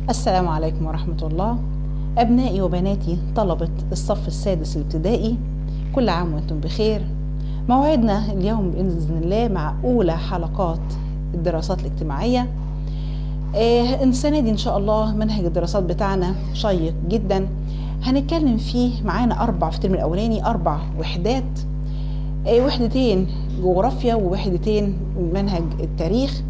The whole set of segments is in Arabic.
السلام عليكم ورحمة الله. أبنائي وبناتي طلبة الصف السادس الابتدائي، كل عام وأنتم بخير. موعدنا اليوم بإذن الله مع أولى حلقات الدراسات الاجتماعية. السنة دي إن شاء الله منهج الدراسات بتاعنا شيق جدا. هنتكلم فيه معانا في الترم الأولاني 4 وحدات، وحدتين جغرافيا ووحدتين منهج التاريخ.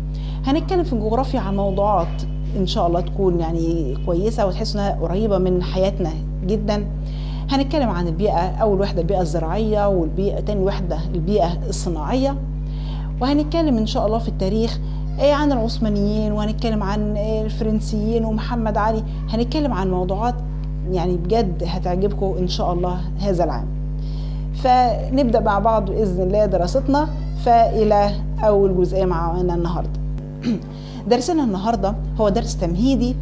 هنتكلم في الجغرافيا عن موضوعات ان شاء الله تكون يعني كويسه وتحس انها قريبه من حياتنا جدا. هنتكلم عن البيئه، اول وحده البيئه الزراعيه، والبيئه تاني وحده البيئه الصناعيه. وهنتكلم ان شاء الله في التاريخ عن العثمانيين، وهنتكلم عن الفرنسيين ومحمد علي. هنتكلم عن موضوعات يعني بجد هتعجبكم ان شاء الله هذا العام. فنبدأ مع بعض بإذن الله دراستنا. فإلى أول جزئية معانا النهاردة. درسنا النهاردة هو درس تمهيدي،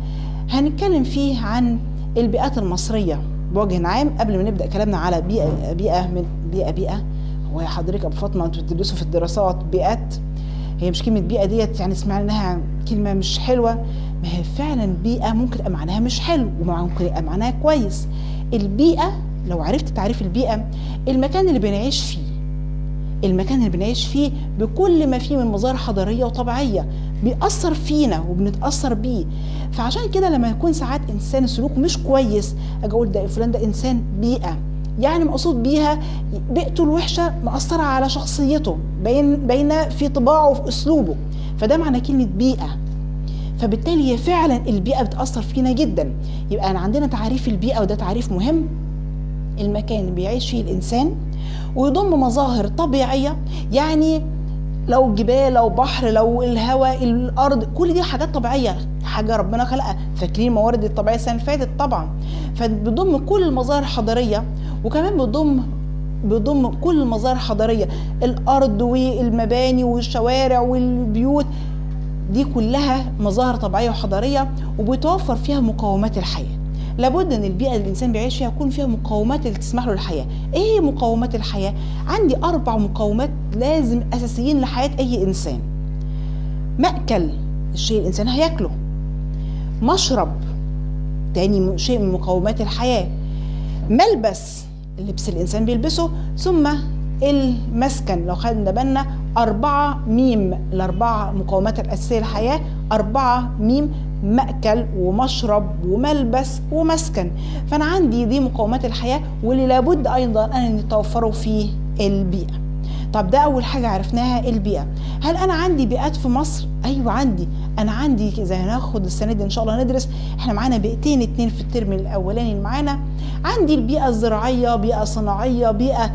هنتكلم فيه عن البيئات المصرية بوجه عام. قبل ما نبدأ كلامنا على بيئة، هو يا حضرتك أبو فاطمة أنتوا بتدرسوا في الدراسات بيئات؟ هي مش كلمة بيئة ديت يعني سمعنا انها كلمة مش حلوة. ما هي فعلا بيئة ممكن تبقى معناها مش حلو وممكن يبقى معناها كويس. البيئة لو عرفت تعريف البيئة، المكان اللي بنعيش فيه بكل ما فيه من مظاهر حضارية وطبيعية بيأثر فينا وبنتأثر بيه. فعشان كده لما يكون ساعات إنسان سلوكه مش كويس أجي أقول ده فلان ده إنسان بيئة، يعني مقصود بيها بيئته الوحشة مأثرة على شخصيته، باينة في طباعه وفي أسلوبه، فده معنى كلمة بيئة. فبالتالي هي فعلا البيئة بتأثر فينا جدا. يبقى أنا عندنا تعريف البيئة، وده تعريف مهم. المكان اللي بيعيش فيه الإنسان ويضم مظاهر طبيعية، يعني لو جبال، لو بحر، لو الهواء، الأرض، كل دي حاجات طبيعية، حاجة ربنا خلقها. فاكرين الموارد الطبيعية السنة اللي فاتت طبعا. فبيضم كل المظاهر الحضارية، وكمان بيضم كل المظاهر الحضارية، الأرض والمباني والشوارع والبيوت، دي كلها مظاهر طبيعية وحضارية وبيتوفر فيها مقومات الحياة. لابد ان البيئة اللي الانسان بيعيش فيها يكون فيها مقومات اللي تسمح له الحياة. ايه مقومات الحياة؟ عندي 4 مقومات لازم اساسيين لحياة اي انسان. مأكل، الشيء الانسان هياكله. مشرب، تاني شيء من مقومات الحياة. ملبس، اللبس الانسان بيلبسه. ثم المسكن، لو خدنا بالنا 4 ميم، ال4 مقومات الاساسية للحياة 4 ميم: مأكل ومشرب وملبس ومسكن. فأنا عندي دي مقومات الحياة واللي لابد أيضا أن يتوفروا في البيئة. طب ده أول حاجة عرفناها البيئة. هل أنا عندي بيئات في مصر؟ أيوة عندي. أنا عندي زي هناخد السنة دي إن شاء الله ندرس، إحنا معانا بيئتين 2 في الترم الأولاني اللي معانا. عندي البيئة الزراعية، بيئة صناعية، بيئة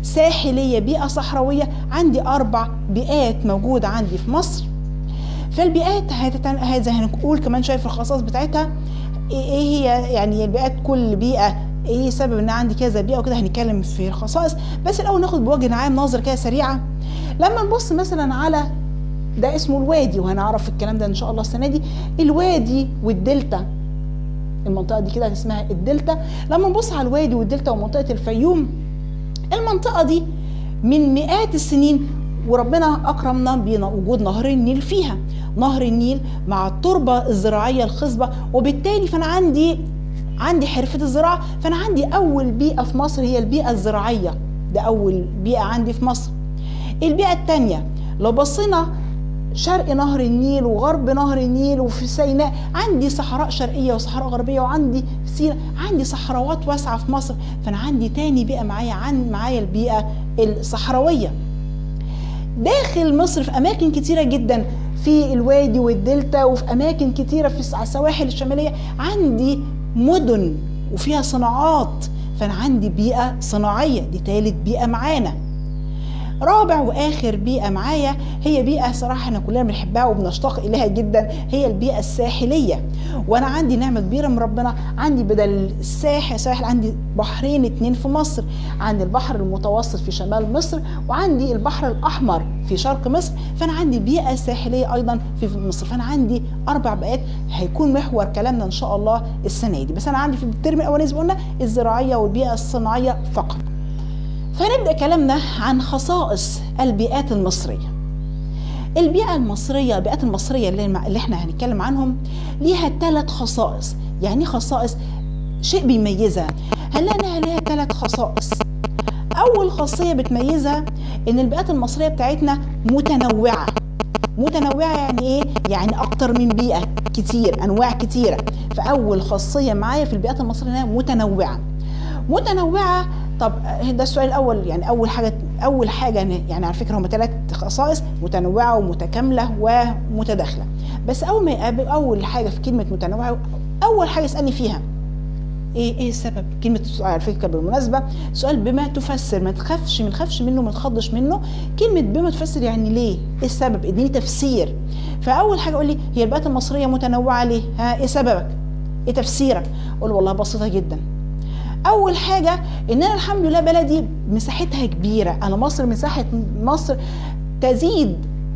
ساحلية، بيئة صحراوية. عندي 4 بيئات موجودة عندي في مصر. فالبيئات زي هنقول كمان شويه في الخصائص بتاعتها ايه هي، يعني البيئات كل بيئه ايه سبب ان عندي كذا بيئه وكده، هنتكلم في الخصائص. بس الاول ناخد بوجه عام نظره كده سريعه. لما نبص مثلا على ده اسمه الوادي، وهنعرف الكلام ده ان شاء الله السنه دي. الوادي والدلتا، المنطقه دي كده اسمها الدلتا. لما نبص على الوادي والدلتا ومنطقه الفيوم، المنطقه دي من مئات السنين وربنا أكرمنا بوجود نهر النيل فيها. نهر النيل مع التربة الزراعية الخصبة، وبالتالي فأنا عندي حرفة الزراعة. فأنا عندي أول بيئة في مصر هي البيئة الزراعية، ده أول بيئة عندي في مصر. البيئة الثانية لو بصينا شرق نهر النيل وغرب نهر النيل وفي سيناء، عندي صحراء شرقية وصحراء غربية، وعندي في سيناء عندي صحراوات واسعة في مصر. فأنا عندي تاني بيئة معايا البيئة الصحراوية. داخل مصر في أماكن كتيرة جدا، في الوادي والدلتا وفي أماكن كتيرة على السواحل الشمالية عندي مدن وفيها صناعات، فأنا عندي بيئة صناعية، دي ثالث بيئة معانا. رابع وآخر بيئة معايا هي بيئة صراحة احنا كلنا بنحبها وبنشتاق إليها جدا، هي البيئة الساحلية. وأنا عندي نعمة كبيرة من ربنا، عندي بدل الساحل عندي بحرين 2 في مصر. عندي البحر المتوسط في شمال مصر، وعندي البحر الأحمر في شرق مصر. فأنا عندي بيئة ساحلية أيضا في مصر. فأنا عندي 4 بيئات هيكون محور كلامنا إن شاء الله السنة دي. بس أنا عندي في الترم الأولاني زي ما قلنا الزراعية والبيئة الصناعية فقط. فنبدأ كلامنا عن خصائص البيئات المصرية. البيئة المصرية، البيئات المصرية اللي احنا هنتكلم عنهم ليها 3 خصائص. يعني خصائص شيء بيميزها، هنلاقي ليها 3 خصائص. أول خاصية بتميزها إن البيئات المصرية بتاعتنا متنوعة. متنوعة يعني إيه؟ يعني أكتر من بيئة كتير، أنواع كتيرة. فأول خاصية معايا في البيئات المصرية إنها متنوعة. متنوعة. طب ده السؤال الأول، يعني أول حاجة يعني على فكرة هم 3 خصائص: متنوعة ومتكاملة ومتداخلة. بس أول ما يقابل أول حاجة في كلمة متنوعة، أول حاجة اسألني فيها ايه السبب. كلمه على فكره بالمناسبه سؤال بما تفسر، ما تخافش منه، ما تخضش منه. كلمه بما تفسر يعني ليه، ايه السبب، اديني تفسير. فاول حاجه قول لي هي البيئات المصريه متنوعه ليه، ايه سببك، ايه تفسيرك؟ قول والله بسيطه جدا. اول حاجه ان انا الحمد لله بلدي مساحتها كبيره. انا مساحه مصر تزيد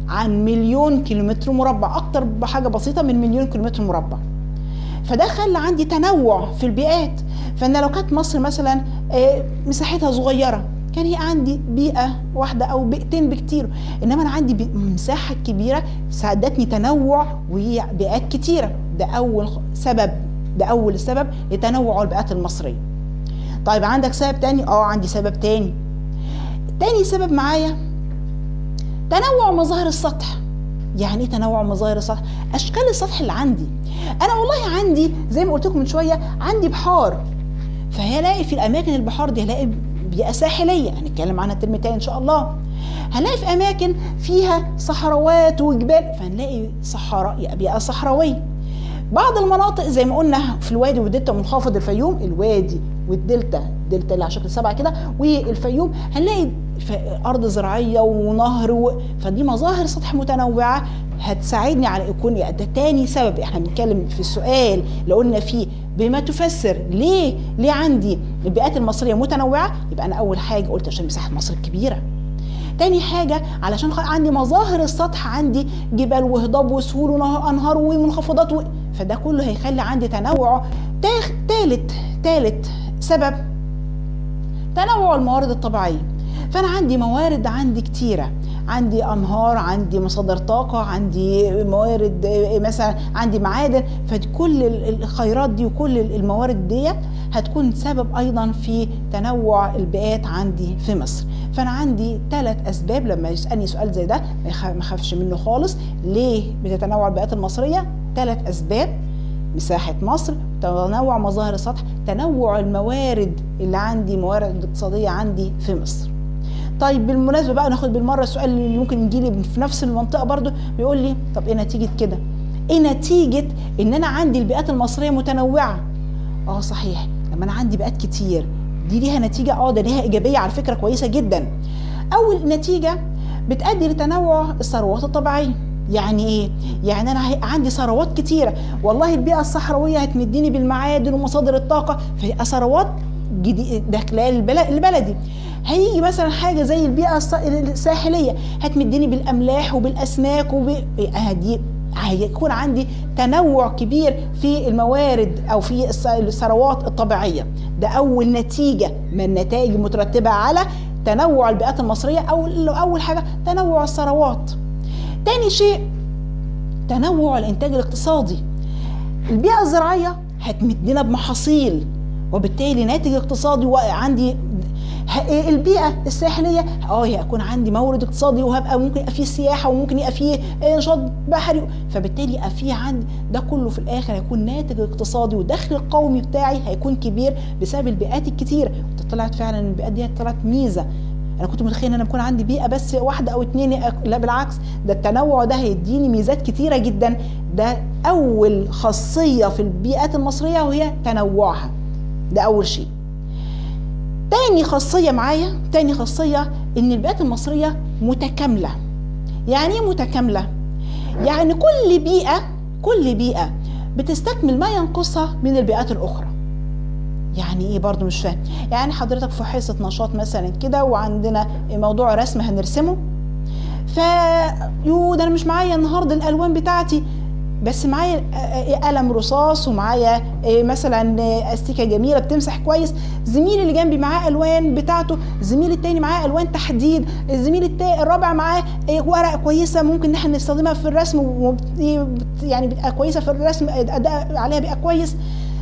عن 1,000,000 كيلومتر مربع، اكتر بحاجه بسيطه من 1,000,000 كيلومتر مربع. فده خلى عندي تنوع في البيئات. فان لو كانت مصر مثلا مساحتها صغيره كان هي عندي بيئه واحده او بيئتين بكتير، انما انا عندي مساحه كبيره ساعدتني تنوع وهي بيئات كتيره. ده اول سبب لتنوع البيئات المصريه. طيب عندك سبب تاني؟ عندي سبب تاني. تاني سبب معايا تنوع مظاهر السطح. يعني ايه تنوع مظاهر السطح؟ اشكال السطح اللي عندي. انا والله عندي زي ما قلت لكم من شويه عندي بحار، فهلاقي في الاماكن البحار دي هلاقي بيئه ساحليه، هنتكلم عنها الترم التاني ان شاء الله. هنلاقي في اماكن فيها صحراوات وجبال، فهنلاقي صحراء، بيئه صحراويه. بعض المناطق زي ما قلنا في الوادي والدلتا منخفض الفيوم، الوادي والدلتا، الدلتا اللي على شكل 7 كده، والفيوم هنلاقي ارض زراعيه ونهر فدي مظاهر سطح متنوعه هتساعدني على يكون ده تاني سبب. احنا بنتكلم في السؤال اللي قلنا فيه بما تفسر ليه عندي البيئات المصريه متنوعه. يبقى انا اول حاجه قلت عشان مساحه مصر كبيره. تاني حاجة علشان عندي مظاهر السطح، عندي جبال وهضاب وسهول وانهار ومنخفضات فده كله هيخلي عندي تنوع. تالت سبب تنوع الموارد الطبيعية. فأنا عندي موارد عندي كتيرة، عندي أنهار، عندي مصادر طاقة، عندي موارد مثلا، عندي معادن. فكل الخيرات دي وكل الموارد دي هتكون سبب أيضا في تنوع البيئات عندي في مصر. فأنا عندي 3 أسباب لما يسألني سؤال زي ده ما خافش منه خالص. ليه بتتنوع البيئات المصرية؟ 3 أسباب: مساحة مصر، تنوع مظاهر السطح، تنوع الموارد اللي عندي، موارد اقتصادية عندي في مصر. طيب بالمناسبة بقى ناخد بالمرة السؤال اللي ممكن يجيلي في نفس المنطقة برضو، بيقول لي طب ايه نتيجة كده؟ ايه نتيجة ان انا عندي البيئات المصرية متنوعة؟ صحيح، لما انا عندي بيئات كتير دي ليها نتيجة، ده ليها ايجابية على فكرة كويسة جدا. اول نتيجة بتؤدي لتنوع الثروات الطبيعية. يعني ايه؟ يعني انا عندي ثروات كتيرة، والله البيئة الصحراوية هتمديني بالمعادن ومصادر الطاقة، فهي ثروات داخله البلدي. هيجي مثلا حاجه زي البيئه الساحليه هتمدني بالاملاح وبالاسماك هيكون عندي تنوع كبير في الموارد او في الثروات الطبيعيه. ده اول نتيجه من النتائج المترتبه على تنوع البيئات المصريه، اول حاجه تنوع الثروات. تاني شيء تنوع الانتاج الاقتصادي. البيئه الزراعيه هتمدنا بمحاصيل وبالتالي ناتج اقتصادي عندي. البيئه الساحليه هيكون عندي مورد اقتصادي، وهبقى ممكن يبقى فيه سياحه، وممكن يبقى فيه نشاط بحري، فبالتالي يبقى فيه عندي ده كله في الاخر هيكون ناتج اقتصادي، والدخل القومي بتاعي هيكون كبير بسبب البيئات الكتير. طلعت فعلا البيئات دي طلعت ميزه. انا كنت متخيل ان انا بكون عندي بيئه بس واحده او 2، لا بالعكس، ده التنوع ده هيديني ميزات كتيره جدا. ده اول خاصيه في البيئات المصريه وهي تنوعها، ده اول شيء. تاني خاصيه ان البيئات المصريه متكامله. يعني ايه متكامله؟ يعني كل بيئه بتستكمل ما ينقصها من البيئات الاخرى. يعني ايه برضو مش فاهم؟ يعني حضرتك في حصه نشاط مثلا كده وعندنا موضوع رسم هنرسمه، ده انا مش معايا النهارده الالوان بتاعتي، بس معايا قلم رصاص ومعايا مثلا استيكه جميله بتمسح كويس، زميلي اللي جنبي معاه الوان بتاعته، زميلي التاني معاه الوان تحديد، الزميل الرابع معاه ورق كويسه ممكن ان احنا نستخدمها في الرسم، يعني بتبقى كويسه في الرسم، اداء عليها بيبقى كويس.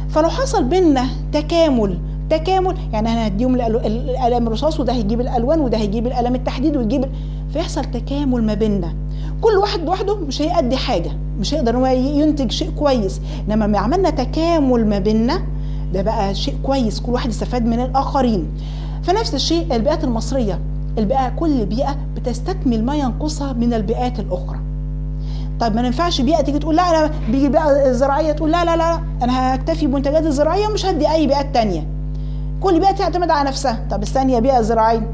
فلو حصل بينا تكامل يعني انا هديهم القلم الرصاص وده هيجيب الالوان وده هيجيب القلم التحديد ويجيب، فيحصل تكامل ما بيننا. كل واحد لوحده مش هيأدي حاجه، مش هيقدر هو ينتج شيء كويس، انما لما عملنا تكامل ما بيننا ده بقى شيء كويس، كل واحد استفاد من الاخرين. فنفس الشيء البيئات المصريه، كل بيئه بتستكمل ما ينقصها من البيئات الاخرى. طيب ما ينفعش بيئه تيجي تقول لا انا بيجي بيئه زراعيه تقول لا لا لا انا هكتفي بمنتجات الزراعيه ومش هدي اي بيئات تانية، كل بيئه تعتمد على نفسها. طب الثانيه بيئه زراعيه،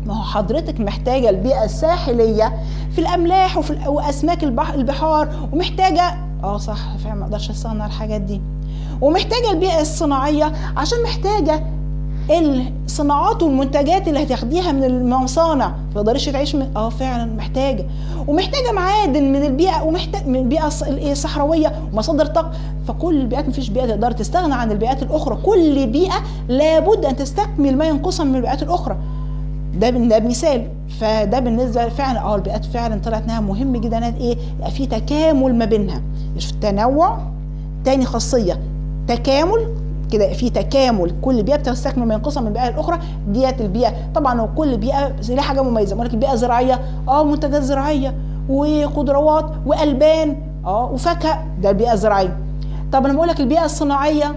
ما هو حضرتك محتاجه البيئه الساحليه في الاملاح واسماك البحار، ومحتاجه صح فعلا ما اقدرش استغنى عن الحاجات دي، ومحتاجه البيئه الصناعيه عشان محتاجه الصناعات والمنتجات اللي هتاخديها من المصانع، ما تقدريش تعيش من فعلا محتاجه، ومحتاجه معادن من البيئه، ومحتاج من البيئه الصحراويه ومصادر طاقه. فكل البيئات، مفيش بيئه تقدر تستغنى عن البيئات الاخرى، كل بيئه لابد ان تستكمل ما ينقصها من البيئات الاخرى. ده بمثال. فده بالنسبه فعلا البيئات فعلا طلعت انها مهم جدا ان يبقى في تكامل ما بينها، مش تنوع. تاني خاصيه تكامل، كده في تكامل، كل بيئه بتستكمل ما ينقصها من البيئه الاخرى. ديت البيئه طبعا، وكل بيئه ليها حاجه مميزه. بقول لك البيئه زراعيه منتجات زراعيه وخضروات والبان وفاكهه، ده البيئه الزراعيه. طب انا بقول لك البيئه الصناعيه،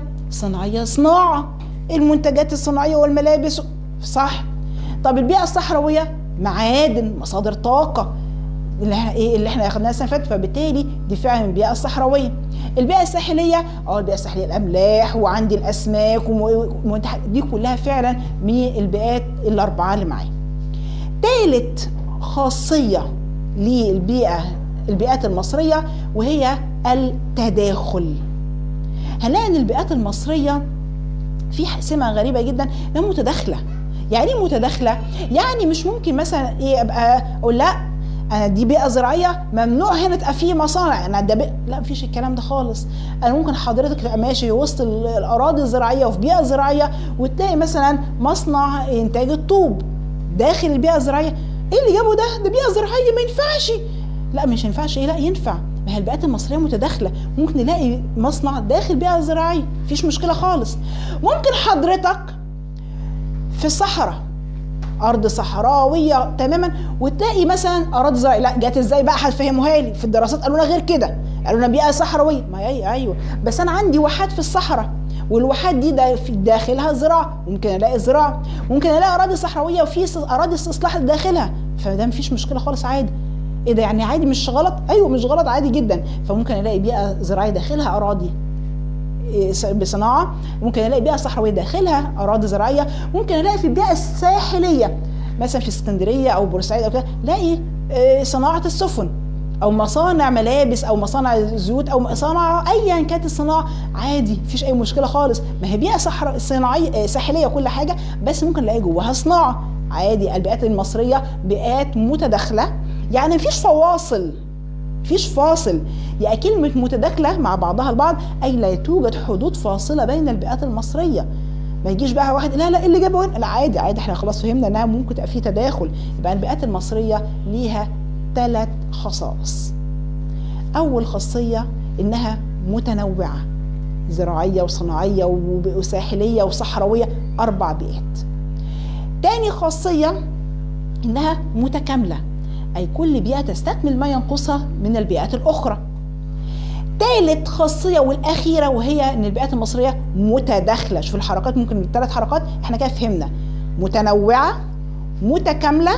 صناعه المنتجات الصناعيه والملابس، صح. طب البيئه الصحراويه معادن، مصادر طاقه اللي احنا اخدناها السنه اللي فاتت، فبالتالي دي فعلا البيئه الصحراويه. البيئه الساحليه البيئه الساحليه الاملاح وعندي الاسماك دي كلها فعلا من البيئات الاربعه اللي معايا. ثالث خاصيه للبيئات المصريه وهي التداخل. هنلاقي ان البيئات المصريه في سمه غريبه جدا انها متداخله. يعني ايه متداخله؟ يعني مش ممكن مثلا ابقى اقول لا انا دي بيئه زراعيه ممنوع هنا تبقى فيه مصانع، انا ده لا، مفيش الكلام ده خالص. انا ممكن حضرتك تبقى ماشي وسط الاراضي الزراعيه وفي بيئه زراعيه وتلاقي مثلا مصنع انتاج الطوب داخل البيئه الزراعيه. ايه اللي جابه ده بيئه زراعيه ما ينفعش. لا مش ينفعش، لا ينفع. ما هي البيئات المصريه متداخله، ممكن نلاقي مصنع داخل بيئه زراعيه مفيش مشكله خالص. ممكن حضرتك في الصحراء، ارض صحراويه تماما، وتلاقي مثلا اراضي زراعيه. لا جت ازاي بقى؟ هتفهموها لي. في الدراسات قالوا لنا غير كده، قالوا لنا بيئه صحراويه. ما هي ايوه، بس انا عندي واحات في الصحراء، والواحات دي في داخلها زراعه، ممكن الاقي زراعه، ممكن الاقي اراضي صحراويه وفي اراضي استصلاح داخلها، فده مفيش مشكله خالص عادي. ايه ده يعني عادي مش غلط؟ ايوه مش غلط، عادي جدا. فممكن الاقي بيئه زراعيه داخلها اراضي بصناعه، ممكن الاقي بيئه صحراويه داخلها اراضي زراعيه، ممكن الاقي في البيئه الساحليه مثلا في اسكندريه او بورسعيد او كده الاقي صناعه السفن او مصانع ملابس او مصانع زيوت او مصانع ايا كانت الصناعه، عادي مفيش اي مشكله خالص. ما هي بيئه صناعيه ساحليه كل حاجه، بس ممكن الاقي جواها صناعه عادي. البيئات المصريه بيئات متداخله، يعني مفيش فواصل، مفيش فاصل. يعني كلمة متداخلة مع بعضها البعض أي لا توجد حدود فاصلة بين البيئات المصرية. ما يجيش بقى واحد لا ايه اللي جابه هنا، لا عادي احنا خلاص فهمنا انها ممكن تبقى في تداخل. يبقى البيئات المصرية ليها 3 خصائص. أول خاصية إنها متنوعة، زراعية وصناعية وساحلية وصحراوية، 4 بيئات. تاني خاصية إنها متكاملة، أي كل بيئة تستكمل ما ينقصها من البيئات الأخرى. ثالث خاصية والأخيرة وهي إن البيئات المصرية متداخلة. شوف الحركات، ممكن 3 حركات احنا كده فهمنا: متنوعة، متكاملة،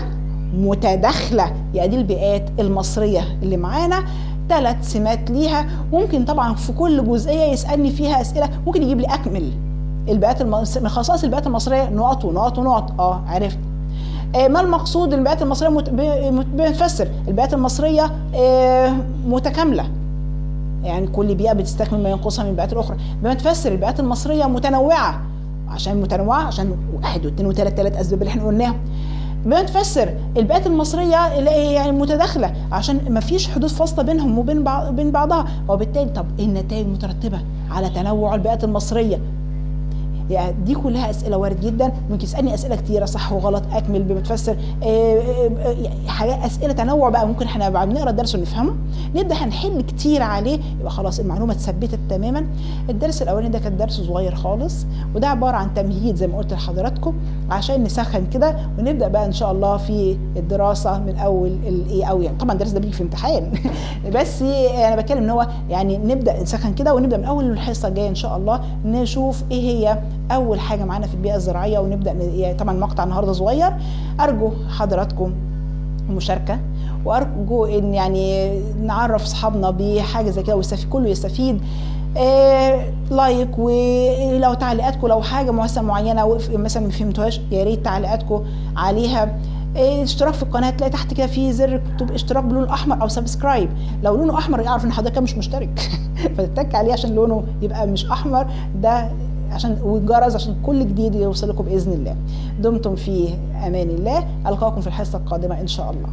متداخلة. يعني دي البيئات المصرية اللي معانا 3 سمات ليها. ممكن طبعا في كل جزئية يسألني فيها أسئلة، ممكن يجيب لي أكمل البيئات من خصائص البيئات المصرية نقط ونقط ونقط. عرفت ما المقصود؟ البيئات المصرية بنفسر البيئات المصرية متكاملة، يعني كل بيئة بتستكمل ما ينقصها من البيئات الأخرى. بنفسر البيئات المصرية متنوعة، عشان متنوعة عشان 1 و2 و3 3 أسباب اللي احنا قلناها. بنفسر البيئات المصريه اللي هي يعني متداخله عشان ما فيش حدود فاصله بينهم وبين بعضها، وبالتالي طب ايه النتائج المترتبه على تنوع البيئات المصريه؟ يعني دي كلها اسئله وارد جدا. ممكن تسالني اسئله كتيره صح وغلط، اكمل بمتفسر حاجات، اسئله تنوع بقى ممكن احنا بعد ما نقرا الدرس ونفهمه نبدا هنحل كتير عليه، يبقى خلاص المعلومه اتثبتت تماما. الدرس الاولاني ده كان درس صغير خالص، وده عباره عن تمهيد زي ما قلت لحضراتكم عشان نسخن كده ونبدا بقى ان شاء الله في الدراسه من اول الايه، او يعني طبعا الدرس ده بيجي في امتحان بس انا بتكلم ان هو يعني نبدا نسخن كده، ونبدا من اول الحصه الجايه ان شاء الله نشوف ايه هي اول حاجه معانا في البيئه الزراعيه، ونبدا يعني طبعا مقطع النهارده صغير. ارجو حضراتكم المشاركه، وارجو ان يعني نعرف اصحابنا بحاجه زي كده كله يستفيد. لايك، ولو تعليقاتكم لو حاجه مثلا معينه مثلا ما فهمتوهاش يا ريت تعليقاتكم عليها. اشتراك في القناه، تلاقي تحت كده في زر مكتوب اشتراك بلون احمر او سبسكرايب، لو لونه احمر يعرف ان حضرتك مش مشترك فتتك عليه عشان لونه يبقى مش احمر ده، عشان والجرس عشان كل جديد يوصل لكم باذن الله. دمتم في امان الله، القاكم في الحصه القادمه ان شاء الله.